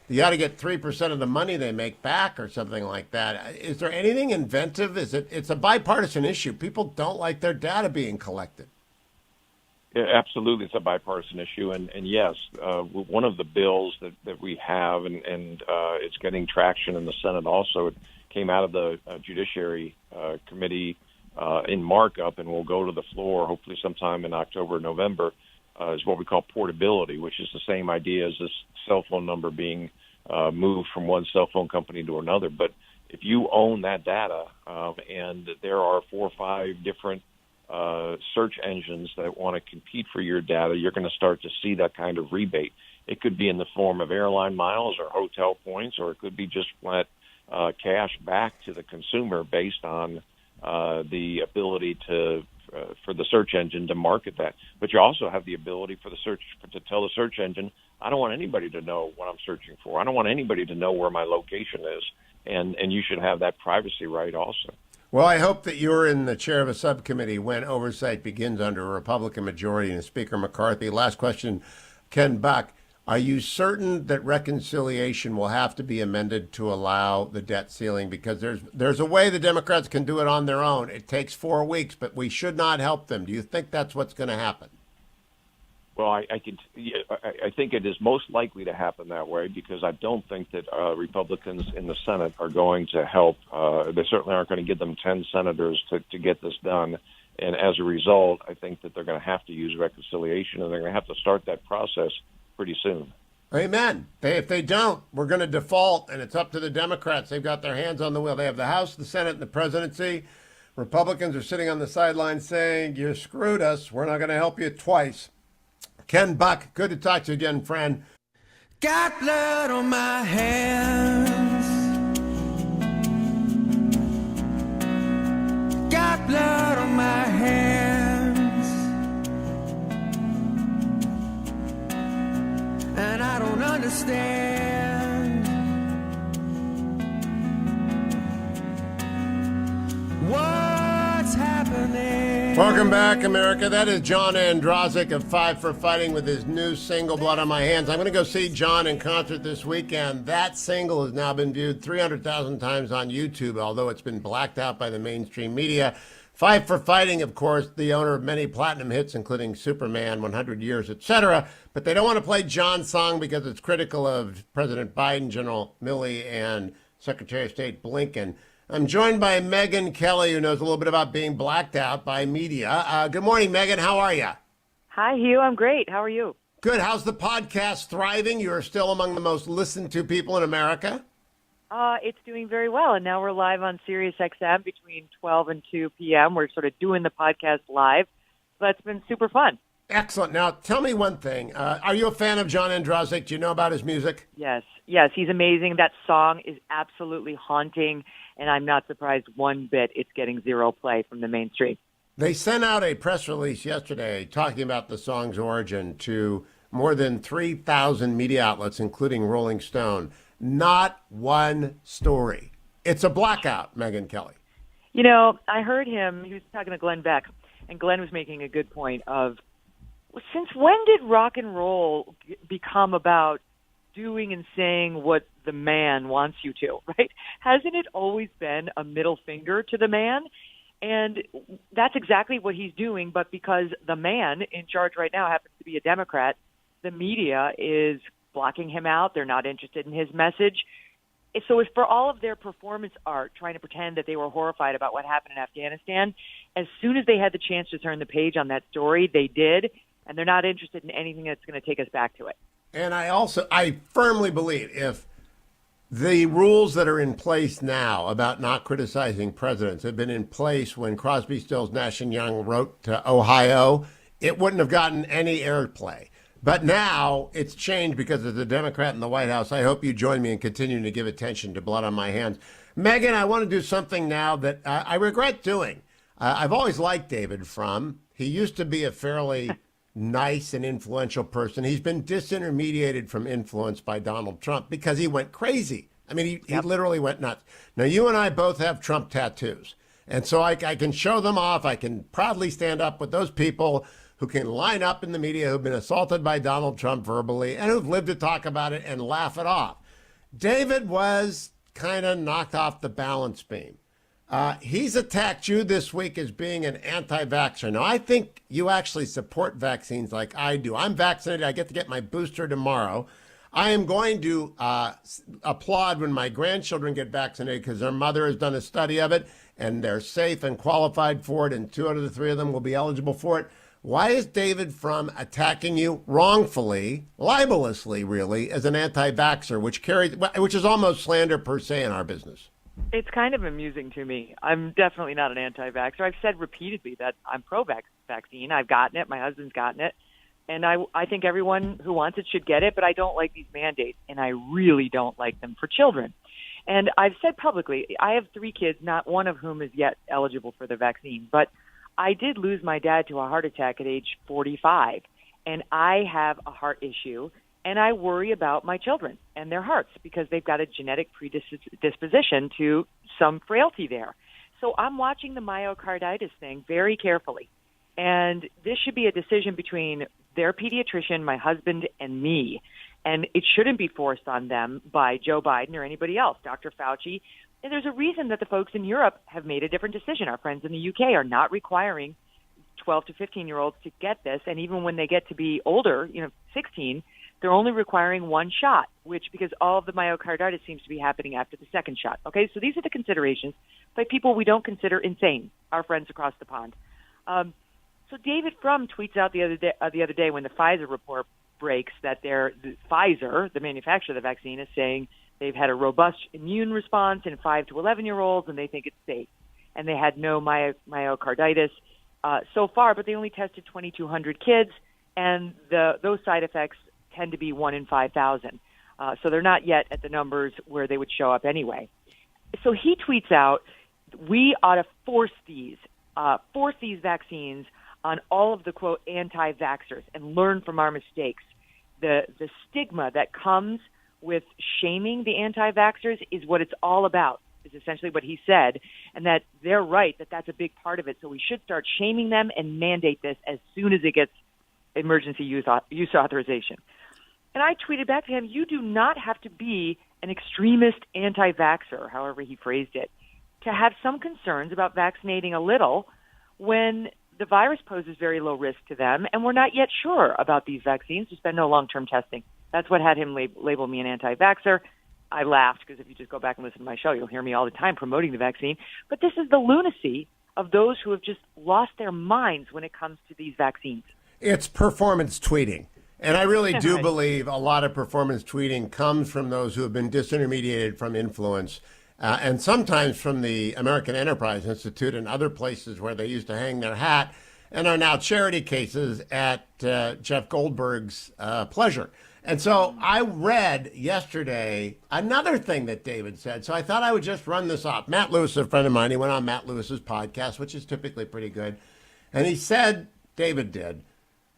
you ought to get 3% of the money they make back or something like that. Is there anything inventive? It's a bipartisan issue. People don't like their data being collected. Yeah, absolutely, it's a bipartisan issue, and yes, one of the bills that we have, and it's getting traction in the Senate. Also, it came out of the Judiciary Committee in markup, and will go to the floor hopefully sometime in October, November. Is what we call portability, which is the same idea as this cell phone number being moved from one cell phone company to another. But if you own that data, and there are 4 or 5 different search engines that want to compete for your data, you're going to start to see that kind of rebate. It could be in the form of airline miles or hotel points, or it could be just flat cash back to the consumer based on the ability for the search engine to market that. But you also have the ability to tell the search engine, I don't want anybody to know what I'm searching for. I don't want anybody to know where my location is, and you should have that privacy right also. Well, I hope that you're in the chair of a subcommittee when oversight begins under a Republican majority and Speaker McCarthy. Last question, Ken Buck. Are you certain that reconciliation will have to be amended to allow the debt ceiling? Because there's a way the Democrats can do it on their own. It takes 4 weeks, but we should not help them. Do you think that's what's going to happen? Well, I think it is most likely to happen that way, because I don't think that Republicans in the Senate are going to help. They certainly aren't going to give them 10 senators to get this done. And as a result, I think that they're going to have to use reconciliation, and they're going to have to start that process pretty soon. Amen. If they don't, we're going to default, and it's up to the Democrats. They've got their hands on the wheel. They have the House, the Senate, and the presidency. Republicans are sitting on the sidelines saying, you screwed us. We're not going to help you twice. Ken Buck, good to talk to you again, friend. Got blood on my hands. Got blood on my hands. And I don't understand what's happening. Welcome back, America. That is John Androsik of Five for Fighting with his new single, Blood on My Hands. I'm going to go see John in concert this weekend. That single has now been viewed 300,000 times on YouTube, although it's been blacked out by the mainstream media. Five for Fighting, of course, the owner of many platinum hits, including Superman, 100 Years, etc. But they don't want to play John's song because it's critical of President Biden, General Milley, and Secretary of State Blinken. I'm joined by Megyn Kelly, who knows a little bit about being blacked out by media. Good morning, Megyn. How are you? Hi, Hugh. I'm great. How are you? Good. How's the podcast thriving? You are still among the most listened to people in America. It's doing very well, and now we're live on Sirius XM between 12 and 2 p.m. We're sort of doing the podcast live, so it's been super fun. Excellent. Now, tell me one thing. Are you a fan of John Androsik? Do you know about his music? Yes, he's amazing. That song is absolutely haunting, and I'm not surprised one bit it's getting zero play from the mainstream. They sent out a press release yesterday talking about the song's origin to more than 3,000 media outlets, including Rolling Stone. Not one story. It's a blackout, Megyn Kelly. You know, I heard him, he was talking to Glenn Beck, and Glenn was making a good point of, since when did rock and roll become about doing and saying what the man wants you to, right? Hasn't it always been a middle finger to the man? And that's exactly what he's doing, but because the man in charge right now happens to be a Democrat, the media is blocking him out. They're not interested in his message. So it's for all of their performance art, trying to pretend that they were horrified about what happened in Afghanistan, as soon as they had the chance to turn the page on that story, they did, and they're not interested in anything that's going to take us back to it. And I firmly believe if the rules that are in place now about not criticizing presidents had been in place when Crosby, Stills, Nash and Young wrote to Ohio, it wouldn't have gotten any airplay. But now it's changed because of the Democrat in the White House. I hope you join me in continuing to give attention to Blood on My Hands. Megyn, I want to do something now that I regret doing. I've always liked David Frum. He used to be a fairly nice and influential person. He's been disintermediated from influence by Donald Trump because he went crazy. I mean, he literally went nuts. Now, you and I both have Trump tattoos. And so I can show them off. I can proudly stand up with those people who can line up in the media who've been assaulted by Donald Trump verbally and who've lived to talk about it and laugh it off. David was kind of knocked off the balance beam. He's attacked you this week as being an anti-vaxxer. Now, I think you actually support vaccines like I do. I'm vaccinated. I get to get my booster tomorrow. I am going to applaud when my grandchildren get vaccinated because their mother has done a study of it, and they're safe and qualified for it, and 2 out of the 3 of them will be eligible for it. Why is David Frum attacking you wrongfully, libelously, really, as an anti-vaxxer, which is almost slander per se in our business? It's kind of amusing to me. I'm definitely not an anti-vaxxer. I've said repeatedly that I'm pro-vaccine. I've gotten it. My husband's gotten it. And I think everyone who wants it should get it, but I don't like these mandates, and I really don't like them for children. And I've said publicly, I have 3 kids, not one of whom is yet eligible for the vaccine. But I did lose my dad to a heart attack at age 45, and I have a heart issue, and I worry about my children and their hearts because they've got a genetic predisposition to some frailty there. So I'm watching the myocarditis thing very carefully. And this should be a decision between their pediatrician, my husband, and me. And it shouldn't be forced on them by Joe Biden or anybody else, Dr. Fauci. And there's a reason that the folks in Europe have made a different decision. Our friends in the UK are not requiring 12 to 15-year-olds to get this. And even when they get to be older, 16, they're only requiring 1 shot, because all of the myocarditis seems to be happening after the 2nd shot. Okay, so these are the considerations by people we don't consider insane, our friends across the pond. So David Frum tweets out the other day when the Pfizer report breaks that Pfizer, the manufacturer of the vaccine, is saying they've had a robust immune response in 5 to 11-year-olds and they think it's safe. And they had no myocarditis so far, but they only tested 2,200 kids, and those side effects tend to be 1 in 5,000. So they're not yet at the numbers where they would show up anyway. So he tweets out, we ought to force these vaccines on all of the, quote, anti-vaxxers and learn from our mistakes. The stigma that comes with shaming the anti-vaxxers is what it's all about, is essentially what he said, and that they're right, that that's a big part of it. So we should start shaming them and mandate this as soon as it gets emergency use authorization. And I tweeted back to him, you do not have to be an extremist anti-vaxxer, however he phrased it, to have some concerns about vaccinating a little when the virus poses very low risk to them, and we're not yet sure about these vaccines. There's been no long-term testing. That's what had him label me an anti-vaxxer. I laughed because if you just go back and listen to my show, you'll hear me all the time promoting the vaccine. But this is the lunacy of those who have just lost their minds when it comes to these vaccines. It's performance tweeting. And I really do Right. believe a lot of performance tweeting comes from those who have been disintermediated from influence, and sometimes from the American Enterprise Institute and other places where they used to hang their hat and are now charity cases at Jeff Goldberg's pleasure. And so I read yesterday another thing that David said, so I thought I would just run this off. Matt Lewis, a friend of mine, he went on Matt Lewis's podcast, which is typically pretty good, and he said, David did,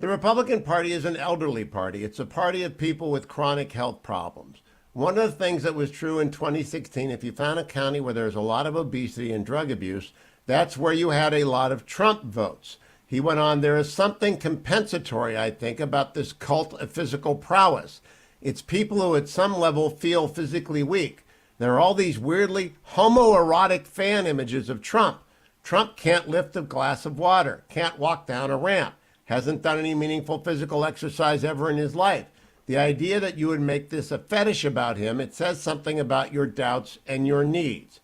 the Republican Party is an elderly party. It's a party of people with chronic health problems. One of the things that was true in 2016, if you found a county where there's a lot of obesity and drug abuse, that's where you had a lot of Trump votes. He went on, there is something compensatory, I think, about this cult of physical prowess. It's people who at some level feel physically weak. There are all these weirdly homoerotic fan images of Trump. Trump can't lift a glass of water, can't walk down a ramp, hasn't done any meaningful physical exercise ever in his life. The idea that you would make this a fetish about him, it says something about your doubts and your needs.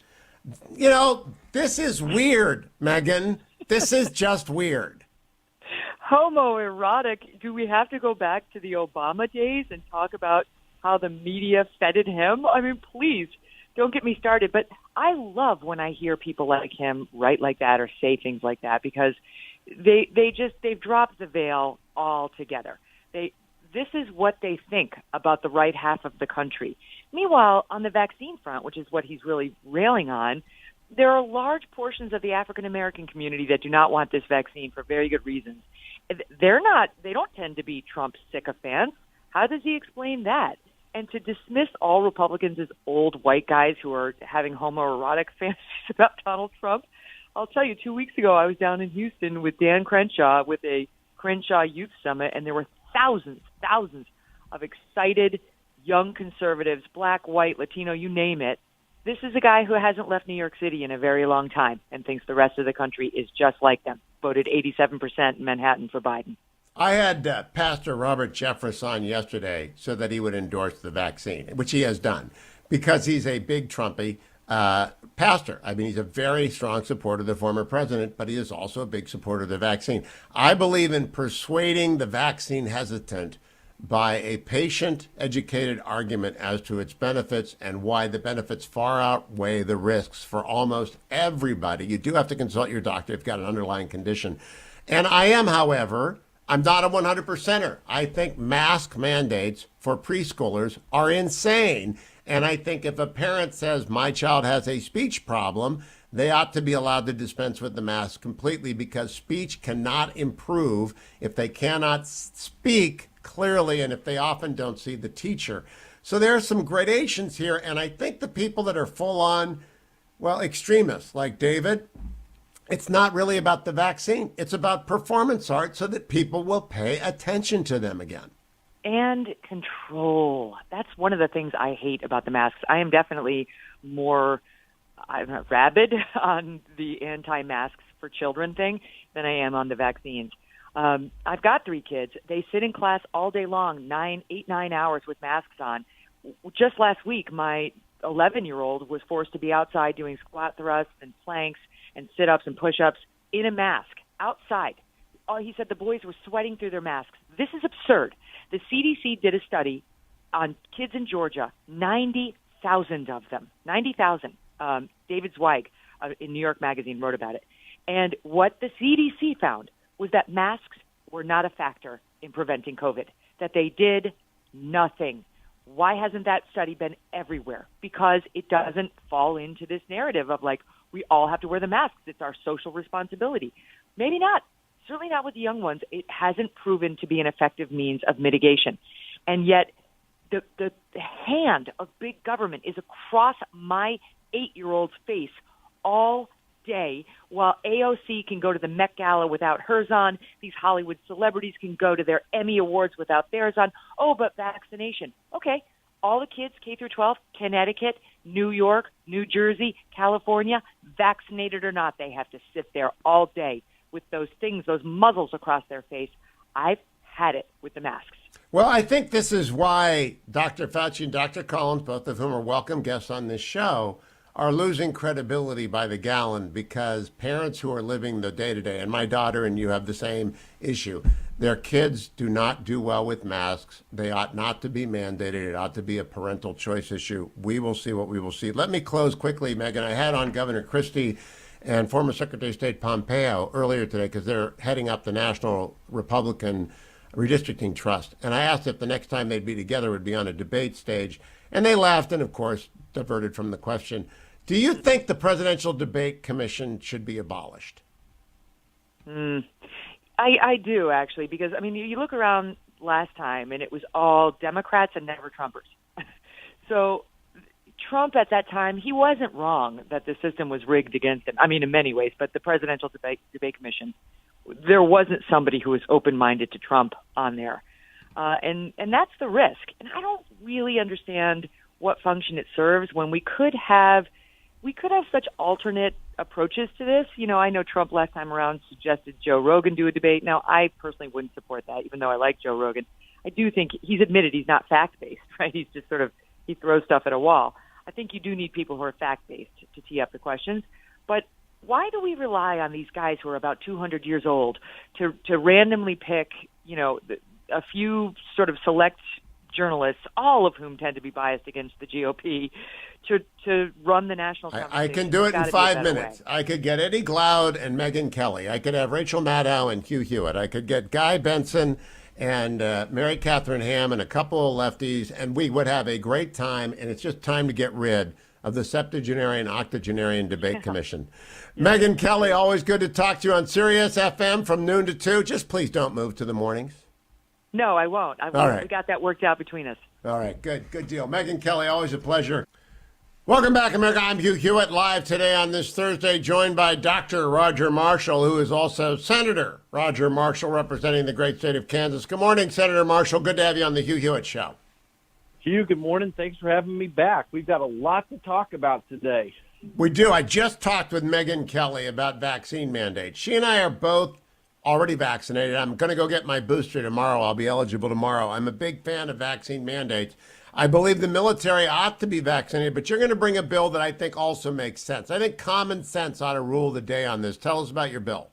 You know, this is weird, Megyn. This is just weird. Homoerotic. Do we have to go back to the Obama days and talk about how the media feted him? I mean, please, don't get me started. But I love when I hear people like him write like that or say things like that because they've dropped the veil altogether. This is what they think about the right half of the country. Meanwhile, on the vaccine front, which is what he's really railing on, there are large portions of the African American community that do not want this vaccine for very good reasons. They don't tend to be Trump sycophants. How does he explain that? And to dismiss all Republicans as old white guys who are having homoerotic fantasies about Donald Trump. I'll tell you, 2 weeks ago, I was down in Houston with Dan Crenshaw with a Crenshaw Youth Summit, and there were thousands of excited young conservatives, black, white, Latino, you name it, This is a guy who hasn't left New York City in a very long time and thinks the rest of the country is just like them. Voted 87% in Manhattan for Biden. I had Pastor Robert Jeffress on yesterday so that he would endorse the vaccine, which he has done, because he's a big Trumpy pastor. I mean, he's a very strong supporter of the former president, but he is also a big supporter of the vaccine. I believe in persuading the vaccine hesitant by a patient, educated argument as to its benefits and why the benefits far outweigh the risks for almost everybody. You do have to consult your doctor if you've got an underlying condition. And I am, however, I'm not a 100%er. I think mask mandates for preschoolers are insane. And I think if a parent says my child has a speech problem, they ought to be allowed to dispense with the mask completely, because speech cannot improve if they cannot speak clearly and if they often don't see the teacher. So there are some gradations here. And I think the people that are full on, well, extremists like David, it's not really about the vaccine. It's about performance art so that people will pay attention to them again. And control. That's one of the things I hate about the masks. I am definitely more rabid on the anti-masks for children thing than I am on the vaccines. I've got 3 kids. They sit in class all day long, 9 hours with masks on. Just last week, my 11-year-old was forced to be outside doing squat thrusts and planks and sit-ups and push-ups in a mask outside. He said the boys were sweating through their masks. This is absurd. The CDC did a study on kids in Georgia, 90,000 of them, 90,000. David Zweig in New York Magazine wrote about it. And what the CDC found was that masks were not a factor in preventing COVID, that they did nothing. Why hasn't that study been everywhere? Because it doesn't fall into this narrative of like, we all have to wear the masks. It's our social responsibility. Maybe not. Certainly not with the young ones. It hasn't proven to be an effective means of mitigation. And yet the hand of big government is across my 8-year-old's face all day, while AOC can go to the Met Gala without hers on. These Hollywood celebrities can go to their Emmy Awards without theirs on. Oh, but vaccination. Okay, all the kids, K through 12, Connecticut, New York, New Jersey, California, vaccinated or not, they have to sit there all day with those things, those muzzles across their face. I've had it with the masks. Well, I think this is why Dr. Fauci and Dr. Collins, both of whom are welcome guests on this show, are losing credibility by the gallon, because parents who are living the day-to-day, and my daughter and you have the same issue, their kids do not do well with masks. They ought not to be mandated. It ought to be a parental choice issue. We will see what we will see. Let me close quickly, Megyn. I had on Governor Christie and former Secretary of State Pompeo earlier today, because they're heading up the National Republican Redistricting Trust. And I asked if the next time they'd be together would be on a debate stage. And they laughed and, of course, diverted from the question. Do you think the Presidential Debate Commission should be abolished? I do, actually, because, I mean, you look around last time, and it was all Democrats and never Trumpers. So Trump at that time, he wasn't wrong that the system was rigged against him. I mean, in many ways, but the Presidential Debate Commission, there wasn't somebody who was open-minded to Trump on there. And that's the risk. And I don't really understand what function it serves when we could have such alternate approaches to this. You know, I know Trump last time around suggested Joe Rogan do a debate. Now, I personally wouldn't support that, even though I like Joe Rogan. I do think he's admitted he's not fact-based, right? He's just sort of, he throws stuff at a wall. I think you do need people who are fact-based to tee up the questions. But why do we rely on these guys who are about 200 years old to randomly pick, you know, a few sort of select journalists, all of whom tend to be biased against the GOP, to run the national conversation? I can do it in 5 minutes. I could get Eddie Glaude and Megyn Kelly. I could have Rachel Maddow and Hugh Hewitt. I could get Guy Benson and Mary Catherine Ham and a couple of lefties, and we would have a great time, and it's just time to get rid of the septuagenarian, octogenarian debate commission. Megyn Kelly, always good to talk to you on Sirius FM from noon to 2. Just please don't move to the mornings. No, I won't. All right. We got that worked out between us. All right, good deal. Megyn Kelly, always a pleasure. Welcome back, America. I'm Hugh Hewitt, live today on this Thursday, joined by Dr. Roger Marshall, who is also Senator Roger Marshall, representing the great state of Kansas. Good morning, Senator Marshall. Good to have you on the Hugh Hewitt Show. Hugh, good morning. Thanks for having me back. We've got a lot to talk about today. We do. I just talked with Megyn Kelly about vaccine mandates. She and I are both already vaccinated. I'm going to go get my booster tomorrow. I'll be eligible tomorrow. I'm a big fan of vaccine mandates. I believe the military ought to be vaccinated, but you're going to bring a bill that I think also makes sense. I think common sense ought to rule the day on this. Tell us about your bill.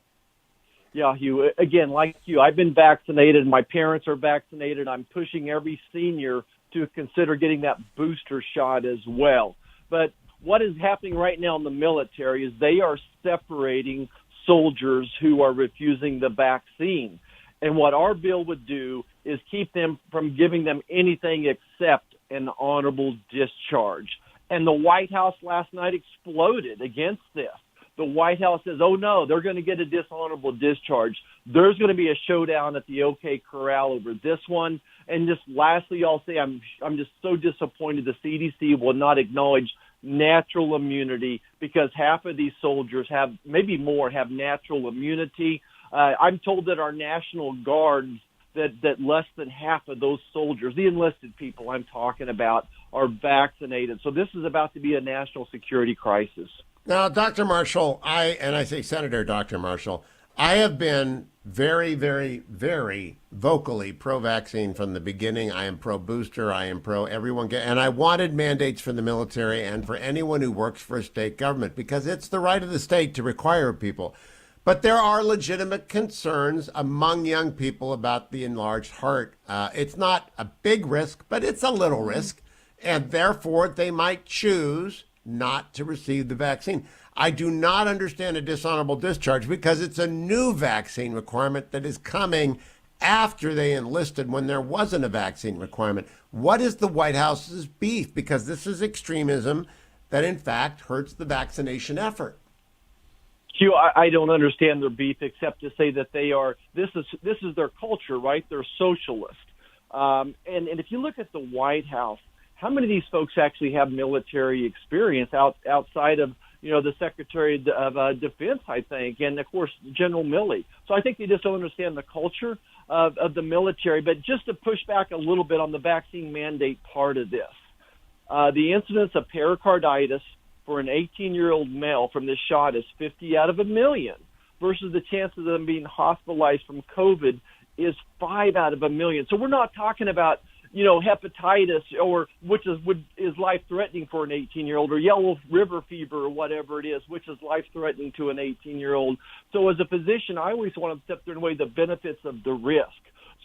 Yeah, Hugh, again, like you, I've been vaccinated. My parents are vaccinated. I'm pushing every senior to consider getting that booster shot as well. But what is happening right now in the military is they are separating soldiers who are refusing the vaccine. And what our bill would do is keep them from giving them anything except an honorable discharge. And the White House last night exploded against this. The White House says, oh, no, they're going to get a dishonorable discharge. There's going to be a showdown at the OK Corral over this one. And just lastly, I'll say I'm just so disappointed the CDC will not acknowledge natural immunity, because half of these soldiers have, maybe more, have natural immunity. I'm told that our National Guards, that less than half of those soldiers, the enlisted people I'm talking about, are vaccinated. So this is about to be a national security crisis. Now, Dr. Marshall, I say Senator Dr. Marshall, I have been very, very, very vocally pro-vaccine from the beginning. I am pro-booster. I am pro-everyone. And I wanted mandates for the military and for anyone who works for a state government, because it's the right of the state to require people. But there are legitimate concerns among young people about the enlarged heart. It's not a big risk, but it's a little risk. And therefore, they might choose not to receive the vaccine. I do not understand a dishonorable discharge, because it's a new vaccine requirement that is coming after they enlisted, when there wasn't a vaccine requirement. What is the White House's beef? Because this is extremism that, in fact, hurts the vaccination effort. Hugh, I don't understand their beef, except to say that they are. This is their culture, right? They're socialist. And if you look at the White House, how many of these folks actually have military experience outside of, the Secretary of Defense, I think, and, of course, General Milley. So I think they just don't understand the culture of the military. But just to push back a little bit on the vaccine mandate part of this, the incidence of pericarditis for an 18-year-old male from this shot is 50 out of 1 million, versus the chance of them being hospitalized from COVID is 5 out of 1 million. So we're not talking about hepatitis, or which is life-threatening for an 18-year-old, or yellow river fever, or whatever it is, which is life-threatening to an 18-year-old. So as a physician, I always want to step there and weigh the benefits of the risk.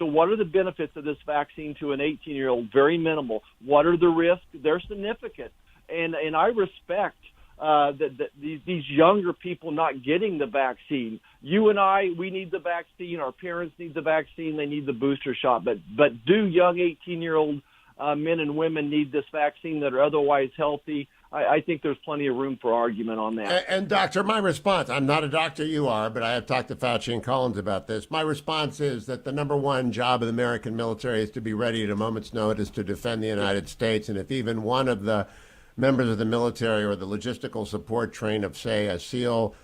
So what are the benefits of this vaccine to an 18-year-old? Very minimal. What are the risks? They're significant. And I respect that these younger people not getting the vaccine. You and I, we need the vaccine. Our parents need the vaccine. They need the booster shot. But do young 18-year-old men and women need this vaccine that are otherwise healthy? I think there's plenty of room for argument on that. And doctor, my response, I'm not a doctor, you are, but I have talked to Fauci and Collins about this. My response is that the number one job of the American military is to be ready at a moment's notice to defend the United States. And if even one of the members of the military or the logistical support train of, say, a SEAL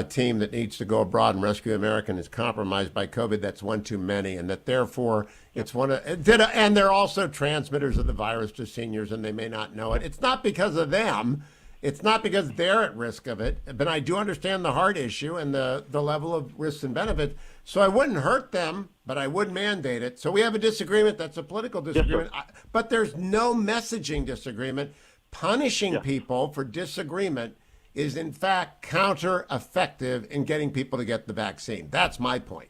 team that needs to go abroad and rescue American is compromised by COVID, that's one too many, and that therefore it's one of, and they're also transmitters of the virus to seniors, and they may not know it. It's not because of them. It's not because they're at risk of it, but I do understand the heart issue and the level of risks and benefits. So I wouldn't hurt them, but I would mandate it. So we have a disagreement. That's a political disagreement, but there's no messaging disagreement. Punishing people for disagreement is, in fact, counter-effective in getting people to get the vaccine. That's my point.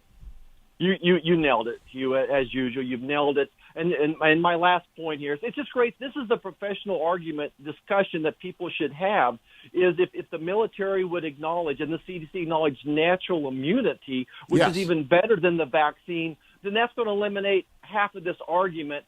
You nailed it, Hugh, as usual. You've nailed it. And my last point here is, it's just great. This is the professional argument discussion that people should have, is if the military would acknowledge, and the CDC acknowledge, natural immunity, which is even better than the vaccine, then that's going to eliminate half of this argument.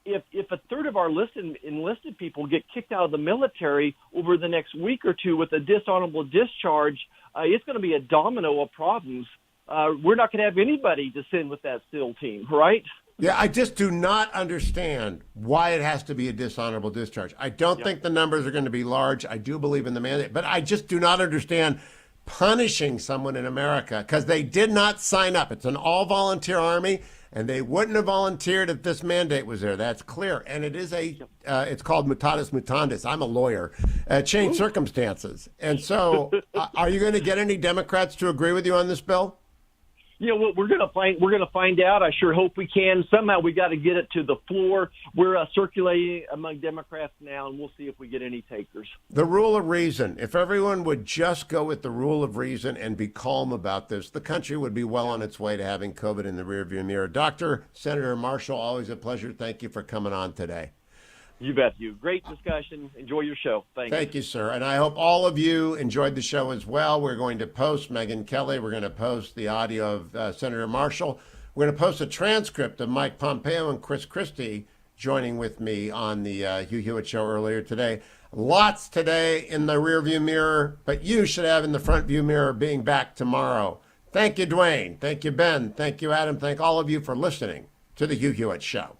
If a third of our enlisted people get kicked out of the military over the next week or two with a dishonorable discharge, it's going to be a domino of problems. We're not going to have anybody to send with that SEAL team, right? Yeah, I just do not understand why it has to be a dishonorable discharge. I don't think the numbers are going to be large. I do believe in the mandate, but I just do not understand punishing someone in America because they did not sign up. It's an all-volunteer army, and they wouldn't have volunteered if this mandate was there. That's clear. And it is it's called mutatis mutandis. I'm a lawyer. Change circumstances. And so are you going to get any Democrats to agree with you on this bill? You know what, we're going to find out. I sure hope we can. Somehow we got to get it to the floor. We're circulating among Democrats now, and we'll see if we get any takers. The rule of reason. If everyone would just go with the rule of reason and be calm about this, the country would be well on its way to having COVID in the rearview mirror. Dr. Senator Marshall, always a pleasure. Thank you for coming on today. You bet, Hugh. Great discussion. Enjoy your show. Thank you, sir. And I hope all of you enjoyed the show as well. We're going to post Megyn Kelly. We're going to post the audio of Senator Marshall. We're going to post a transcript of Mike Pompeo and Chris Christie joining with me on the Hugh Hewitt Show earlier today. Lots today in the rearview mirror, but you should have in the front view mirror being back tomorrow. Thank you, Dwayne. Thank you, Ben. Thank you, Adam. Thank all of you for listening to the Hugh Hewitt Show.